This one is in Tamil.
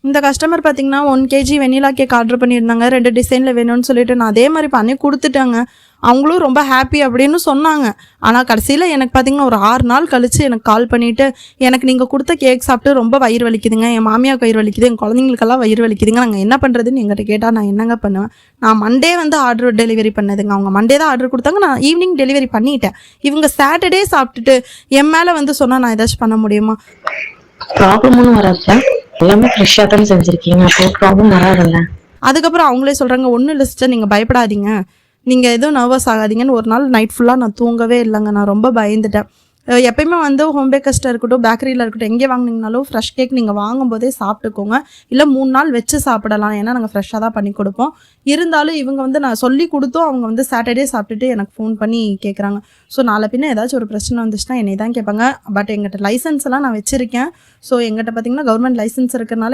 இந்த கஸ்டமர் பார்த்தீங்கன்னா 1 kg வெண்ணிலா கேக் ஆர்டர் பண்ணியிருந்தாங்க. 2 டிசைனில் வேணும்னு சொல்லிட்டு நான் அதே மாதிரி பண்ணி கொடுத்துட்டேங்க. அவங்களும் ரொம்ப ஹாப்பி அப்படின்னு சொன்னாங்க. ஆனால் கடைசியில் எனக்கு பார்த்தீங்கன்னா ஒரு 6 நாள் கழித்து எனக்கு கால் பண்ணிவிட்டு, எனக்கு நீங்கள் கொடுத்த கேக் சாப்பிட்டு ரொம்ப வயிறு வலிக்குதுங்க, என் மாமியாருக்கு வயிறு வலிக்குது, என் குழந்தைங்களுக்கெல்லாம் வயிறு வலிக்குதுங்க, நாங்கள் என்ன பண்ணுறதுன்னு எங்கிட்ட கேட்டால் நான் என்னங்க பண்ணுவேன்? நான் மண்டே வந்து ஆர்டர் டெலிவரி பண்ணதுங்க. அவங்க மண்டே தான் ஆர்டர் கொடுத்தாங்க, நான் ஈவினிங் டெலிவரி பண்ணிட்டேன். இவங்க சாட்டர்டே சாப்பிட்டுட்டு என் மேலே வந்து சொன்னால் நான் ஏதாச்சும் பண்ண முடியுமா? ப்ராப்ளம் ஒன்றும் வராது சார், எல்லாமே ஃப்ரெஷ்ஷாக தானே செஞ்சுருக்கீங்க, அப்போ ப்ராப்ளம் வராதுல்ல. அதுக்கப்புறம் அவங்களே சொல்கிறாங்க, ஒன்றும் இல்லை சிஸ்டர், நீங்கள் பயப்படாதீங்க, நீங்கள் எதுவும் நர்வஸ் ஆகாதீங்கன்னு. ஒரு நாள் நைட் ஃபுல்லாக நான் தூங்கவே இல்லைங்க. நான் ரொம்ப பயந்துட்டேன். எப்பயுமே வந்து ஹோம் பேக்கர்ஸ்ட்டாக இருக்கட்டும், பேக்கரியில் இருக்கட்டும், எங்கே வாங்கினீங்கனாலும் ஃப்ரெஷ் கேக் நீங்கள் வாங்கும்போதே சாப்பிட்டுக்கோங்க. இல்லை 3 நாள் வச்சு சாப்பிடலாம், ஏன்னா நாங்கள் ஃப்ரெஷ்ஷாக தான் பண்ணி கொடுப்போம். இருந்தாலும் இவங்க வந்து நான் சொல்லி கொடுத்தும் அவங்க வந்து சாட்டர்டே சாப்பிட்டுட்டு எனக்கு ஃபோன் பண்ணி கேட்குறாங்க. ஸோ நாளை பின்ன ஏதாச்சும் ஒரு பிரச்சனை வந்துச்சுன்னா என்னை தான் கேட்பாங்க. பட் எங்கிட்ட லைசன்ஸ் எல்லாம் நான் வச்சுருக்கேன். ஸோ எங்கிட்ட பார்த்திங்கன்னா கவர்மெண்ட் லைசன்ஸ் இருக்கிறனால